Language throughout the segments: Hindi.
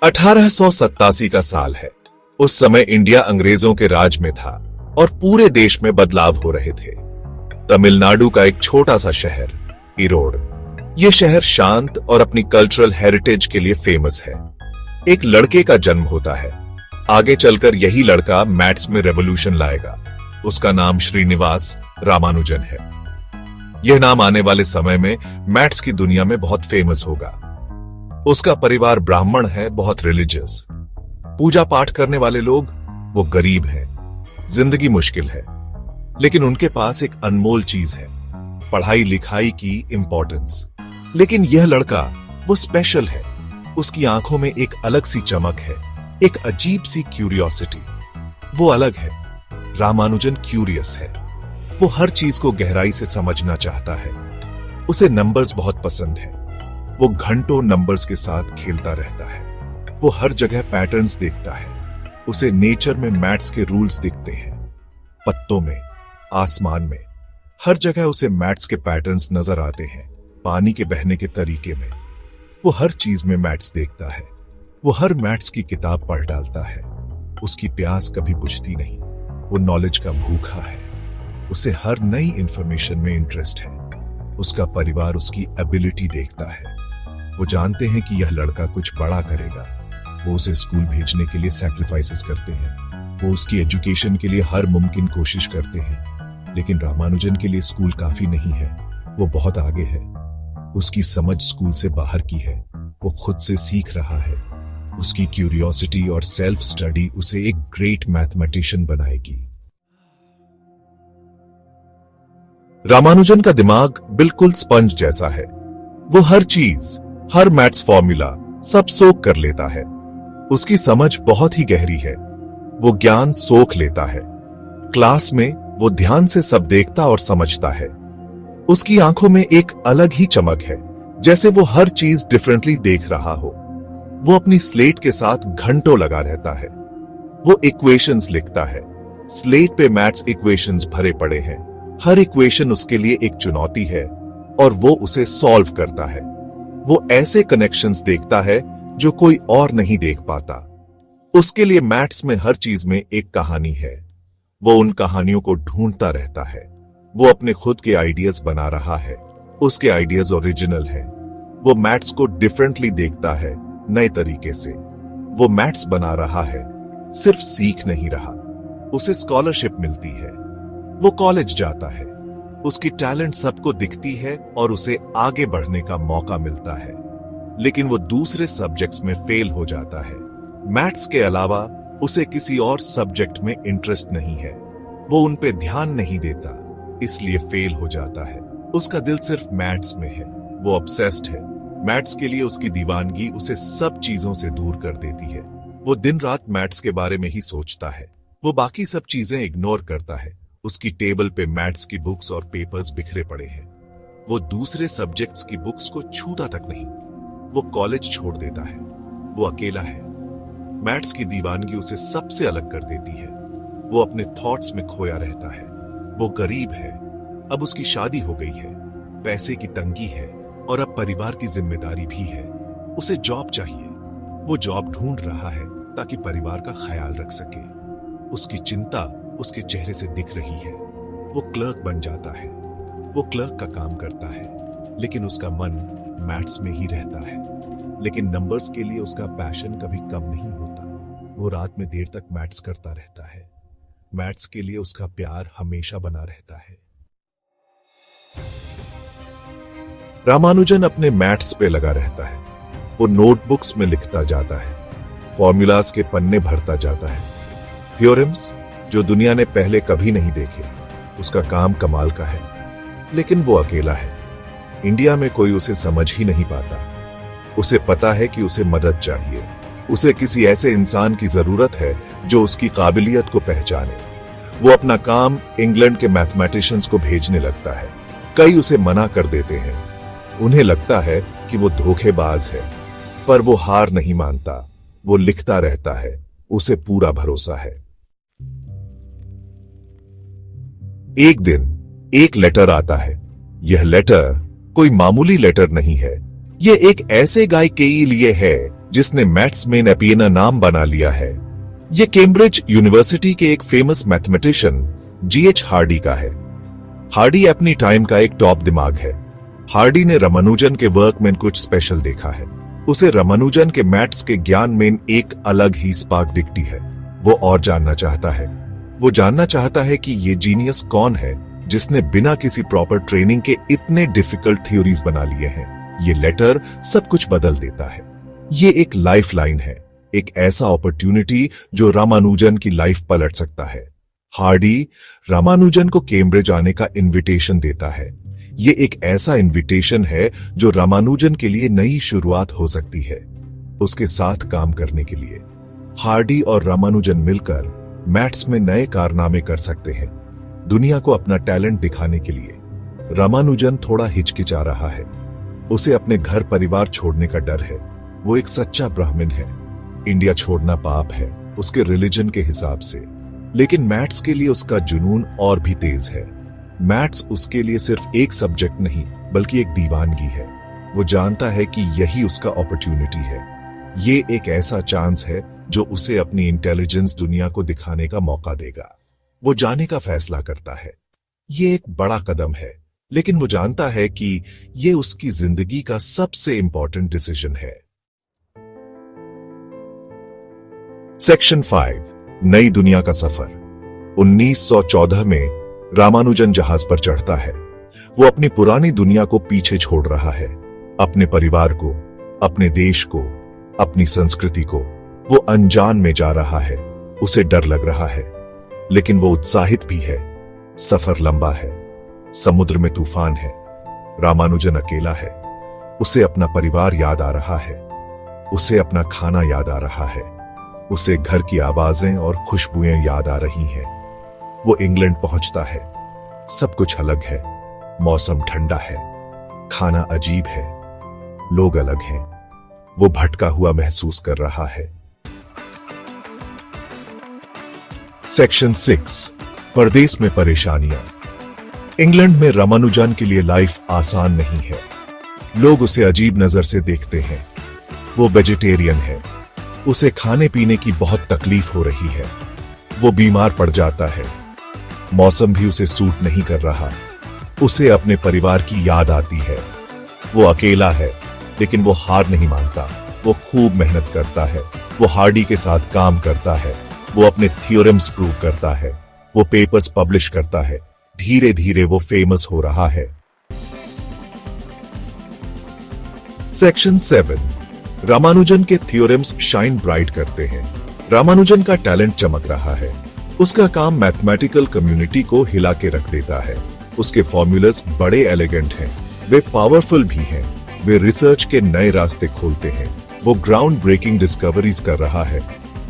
1887 का साल है। उस समय इंडिया अंग्रेजों के राज में था और पूरे देश में बदलाव हो रहे थे। तमिलनाडु का एक छोटा सा शहर ईरोड, यह शहर शांत और अपनी कल्चरल हेरिटेज के लिए फेमस है। एक लड़के का जन्म होता है। आगे चलकर यही लड़का मैथ्स में रेवोल्यूशन लाएगा। उसका नाम श्रीनिवास रामानुजन है। यह नाम आने वाले समय में मैथ्स की दुनिया में बहुत फेमस होगा। उसका परिवार ब्राह्मण है, बहुत रिलीजियस, पूजा पाठ करने वाले लोग। वो गरीब हैं, जिंदगी मुश्किल है, लेकिन उनके पास एक अनमोल चीज है, पढ़ाई लिखाई की इंपॉर्टेंस। लेकिन यह लड़का वो स्पेशल है। उसकी आंखों में एक अलग सी चमक है, एक अजीब सी क्यूरियोसिटी। वो अलग है। रामानुजन क्यूरियस है। वो हर चीज को गहराई से समझना चाहता है। उसे नंबर्स बहुत पसंद है। वो घंटों नंबर्स के साथ खेलता रहता है। वो हर जगह पैटर्न्स देखता है। उसे नेचर में मैथ्स के रूल्स दिखते हैं, पत्तों में, आसमान में, हर जगह उसे मैथ्स के पैटर्न्स नजर आते हैं, पानी के बहने के तरीके में। वो हर चीज में मैथ्स देखता है। वो हर मैथ्स की किताब पढ़ डालता है। उसकी प्यास कभी बुझती नहीं। वो नॉलेज का भूखा है। उसे हर नई इंफॉर्मेशन में इंटरेस्ट है। उसका परिवार उसकी एबिलिटी देखता है। वो जानते हैं कि यह लड़का कुछ बड़ा करेगा। वो उसे स्कूल भेजने के लिए सैक्रिफाइसेस करते हैं। वो उसकी एजुकेशन के लिए हर मुमकिन कोशिश करते हैं। लेकिन रामानुजन के लिए स्कूल काफी नहीं है। वो बहुत आगे है। उसकी समझ स्कूल से बाहर की है। वो खुद से सीख रहा है। उसकी क्यूरियोसिटी और सेल्फ स्टडी उसे एक ग्रेट मैथमेटिशियन बनाएगी। रामानुजन का दिमाग बिल्कुल स्पंज जैसा है। वो हर चीज, हर मैथ्स फॉर्मूला सब सोख कर लेता है। उसकी समझ बहुत ही गहरी है। वो ज्ञान सोख लेता है। क्लास में वो ध्यान से सब देखता और समझता है। उसकी आंखों में एक अलग ही चमक है, जैसे वो हर चीज डिफरेंटली देख रहा हो। वो अपनी स्लेट के साथ घंटों लगा रहता है। वो इक्वेशंस लिखता है। स्लेट पे मैथ्स इक्वेशंस भरे पड़े हैं। हर इक्वेशन उसके लिए एक चुनौती है और वो उसे सॉल्व करता है। वो ऐसे कनेक्शंस देखता है जो कोई और नहीं देख पाता। उसके लिए मैथ्स में हर चीज में एक कहानी है। वो उन कहानियों को ढूंढता रहता है। वो अपने खुद के आइडियाज बना रहा है। उसके आइडियाज ओरिजिनल हैं। वो मैथ्स को डिफरेंटली देखता है, नए तरीके से। वो मैथ्स बना रहा है, सिर्फ सीख नहीं रहा। उसे स्कॉलरशिप मिलती है। वो कॉलेज जाता है। उसकी टैलेंट सबको दिखती है और उसे आगे बढ़ने का मौका मिलता है। लेकिन वो दूसरे सब्जेक्ट्स में फेल हो जाता है। मैथ्स के अलावा उसे किसी और सब्जेक्ट में इंटरेस्ट नहीं है। वो उन पे ध्यान नहीं देता, इसलिए फेल हो जाता है। उसका दिल सिर्फ मैथ्स में है। वो ऑब्सेस्ड है। मैथ्स के लिए उसकी दीवानगी उसे सब चीजों से दूर कर देती है। वो दिन रात मैथ्स के बारे में ही सोचता है। वो बाकी सब चीजें इग्नोर करता है। उसकी टेबल पे मैथ्स की बुक्स और पेपर्स बिखरे पड़े हैं। वो दूसरे सब्जेक्ट्स की बुक्स को छूता तक नहीं। वो कॉलेज छोड़ देता है। वो अकेला है। मैथ्स की दीवानगी उसे सबसे अलग कर देती है। वो अपने थॉट्स में खोया रहता है। वो गरीब है। अब उसकी शादी हो गई है, पैसे की तंगी है और अब परिवार की जिम्मेदारी भी है। उसे जॉब चाहिए। वो जॉब ढूंढ रहा है ताकि परिवार का ख्याल रख सके। उसकी चिंता उसके चेहरे से दिख रही है। वो क्लर्क बन जाता है। वो क्लर्क का काम करता है, लेकिन उसका मन मैथ्स में ही रहता है। लेकिन नंबर्स के लिए उसका पैशन कभी कम नहीं होता। वो रात में देर तक मैथ्स करता रहता है। मैथ्स के लिए उसका प्यार हमेशा बना रहता है। रामानुजन अपने मैथ्स पे लगा रहता है। वो नोटबुक्स में लिखता जाता है, फॉर्मूलाज के पन्ने भरता जाता है, थ्योरम्स जो दुनिया ने पहले कभी नहीं देखे। उसका काम कमाल का है, लेकिन वो अकेला है। इंडिया में कोई उसे समझ ही नहीं पाता। उसे पता है कि उसे मदद चाहिए। उसे किसी ऐसे इंसान की जरूरत है जो उसकी काबिलियत को पहचाने। वो अपना काम इंग्लैंड के मैथमेटिशियंस को भेजने लगता है। कई उसे मना कर देते हैं। उन्हें लगता है कि वो धोखेबाज है, पर वो हार नहीं मानता। वो लिखता रहता है। उसे पूरा भरोसा है। एक दिन एक लेटर आता है। यह लेटर कोई मामूली लेटर नहीं है। यह एक ऐसे गाय के लिए है जिसने मैथ्स में नेपियना नाम बना लिया है। यह कैम्ब्रिज यूनिवर्सिटी के एक फेमस मैथमेटिशियन जीएच हार्डी का है। हार्डी अपनी टाइम का एक टॉप दिमाग है। हार्डी ने रामानुजन के वर्क में कुछ स्पेशल देखा है। उसे रामानुजन के मैथ्स के ज्ञान में एक अलग ही स्पार्क दिखती है। वो और जानना चाहता है। वो जानना चाहता है कि ये जीनियस कौन है जिसने बिना किसी प्रॉपर ट्रेनिंग के इतने डिफिकल्ट थ्योरीज बना लिए हैं। ये लेटर सब कुछ बदल देता है। ये एक लाइफ लाइन है, एक ऐसा अपॉर्चुनिटी जो रामानुजन की लाइफ पलट सकता है। हार्डी रामानुजन को कैम्ब्रिज आने का इनविटेशन देता है। ये एक ऐसा इनविटेशन है जो रामानुजन के लिए नई शुरुआत हो सकती है। उसके साथ काम करने के लिए हार्डी और रामानुजन मिलकर मैथ्स में नए कारनामे कर सकते हैं। दुनिया को अपना टैलेंट दिखाने के लिए रामानुजन थोड़ा हिचकिचा रहा है। उसे अपने घर परिवार छोड़ने का डर है। वो एक सच्चा ब्राह्मण है। इंडिया छोड़ना पाप है उसके रिलीजन के हिसाब से, लेकिन मैथ्स के लिए उसका जुनून और भी तेज है। मैथ्स उसके लिए सिर्फ एक सब्जेक्ट नहीं बल्कि एक दीवानगी है। वो जानता है कि यही उसका अपॉर्चुनिटी है। ये एक ऐसा चांस है जो उसे अपनी इंटेलिजेंस दुनिया को दिखाने का मौका देगा। वो जाने का फैसला करता है। ये एक बड़ा कदम है, लेकिन वो जानता है कि ये उसकी जिंदगी का सबसे इंपॉर्टेंट डिसीजन है। सेक्शन 5, नई दुनिया का सफर। 1914 में रामानुजन जहाज पर चढ़ता है। वो अपनी पुरानी दुनिया को पीछे छोड़ रहा है। अपने परिवार को, अपने देश को, अपनी संस्कृति को। वो अनजान में जा रहा है। उसे डर लग रहा है, लेकिन वो उत्साहित भी है। सफर लंबा है, समुद्र में तूफान है। रामानुजन अकेला है। उसे अपना परिवार याद आ रहा है। उसे अपना खाना याद आ रहा है। उसे घर की आवाजें और खुशबुएं याद आ रही हैं। वो इंग्लैंड पहुंचता है। सब कुछ अलग है। मौसम ठंडा है, खाना अजीब है, लोग अलग हैं। वो भटका हुआ महसूस कर रहा है। सेक्शन 6, परदेश में परेशानियां। इंग्लैंड में रामानुजन के लिए लाइफ आसान नहीं है। लोग उसे अजीब नजर से देखते हैं। वो वेजिटेरियन है। उसे खाने पीने की बहुत तकलीफ हो रही है। वो बीमार पड़ जाता है। मौसम भी उसे सूट नहीं कर रहा। उसे अपने परिवार की याद आती है। वो अकेला है, लेकिन वो हार नहीं मानता। वो खूब मेहनत करता है। वो हार्डी के साथ काम करता है। वो अपने थ्योरम्स प्रूव करता है। वो पेपर्स पब्लिश करता है। धीरे धीरे वो फेमस हो रहा है। सेक्शन 7, रामानुजन के थ्योरम्स शाइन ब्राइट करते हैं। रामानुजन का टैलेंट चमक रहा है। उसका काम मैथमेटिकल कम्युनिटी को हिला के रख देता है। उसके फॉर्मूलास बड़े एलिगेंट हैं। वे पावरफुल भी हैं। वे रिसर्च के नए रास्ते खोलते हैं। वो ग्राउंड ब्रेकिंग डिस्कवरीज कर रहा है।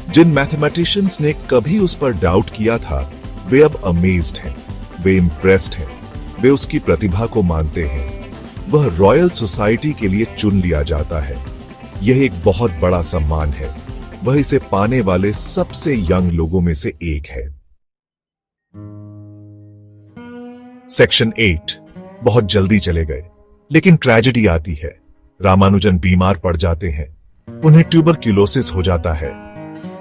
जिन मैथमेटिशियंस ने कभी उस पर डाउट किया था, वे अब अमेज्ड हैं। वे इम्प्रेस्ड हैं। वे उसकी प्रतिभा को मानते हैं। वह रॉयल सोसाइटी के लिए चुन लिया जाता है। यह एक बहुत बड़ा सम्मान है। वह इसे पाने वाले सबसे यंग लोगों में से एक है। सेक्शन 8, बहुत जल्दी चले गए, लेकिन ट्रेजेडी आती है। रामानुजन बीमार पड़ जाते हैं। उन्हें ट्यूबरक्यूलोसिस हो जाता है।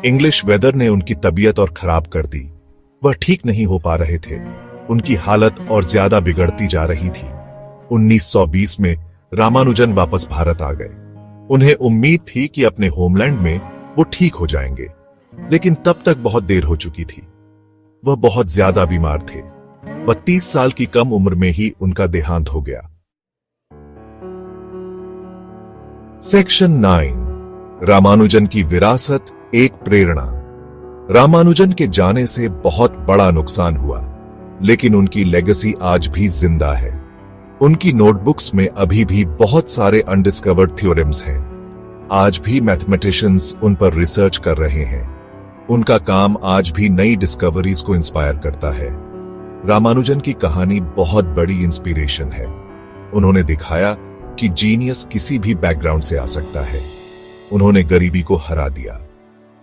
इंग्लिश वेदर ने उनकी तबीयत और खराब कर दी। वह ठीक नहीं हो पा रहे थे। उनकी हालत और ज्यादा बिगड़ती जा रही थी। 1920 में रामानुजन वापस भारत आ गए। उन्हें उम्मीद थी कि अपने होमलैंड में वो ठीक हो जाएंगे, लेकिन तब तक बहुत देर हो चुकी थी। वह बहुत ज्यादा बीमार थे। 32 साल की कम उम्र में ही उनका देहांत हो गया। सेक्शन 9, रामानुजन की विरासत एक प्रेरणा। रामानुजन के जाने से बहुत बड़ा नुकसान हुआ, लेकिन उनकी लेगेसी आज भी जिंदा है। उनकी नोटबुक्स में अभी भी बहुत सारे अनडिस्कवर्ड थ्योरम्स हैं। आज भी मैथमेटिशियंस उन पर रिसर्च कर रहे हैं। उनका काम आज भी नई डिस्कवरीज को इंस्पायर करता है। रामानुजन की कहानी बहुत बड़ी इंस्पिरेशन है। उन्होंने दिखाया कि जीनियस किसी भी बैकग्राउंड से आ सकता है। उन्होंने गरीबी को हरा दिया।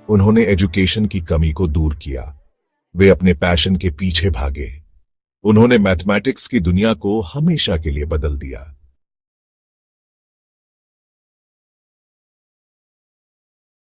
उन्होंने एजुकेशन की कमी को दूर किया। वे अपने पैशन के पीछे भागे। उन्होंने मैथमेटिक्स की दुनिया को हमेशा के लिए बदल दिया।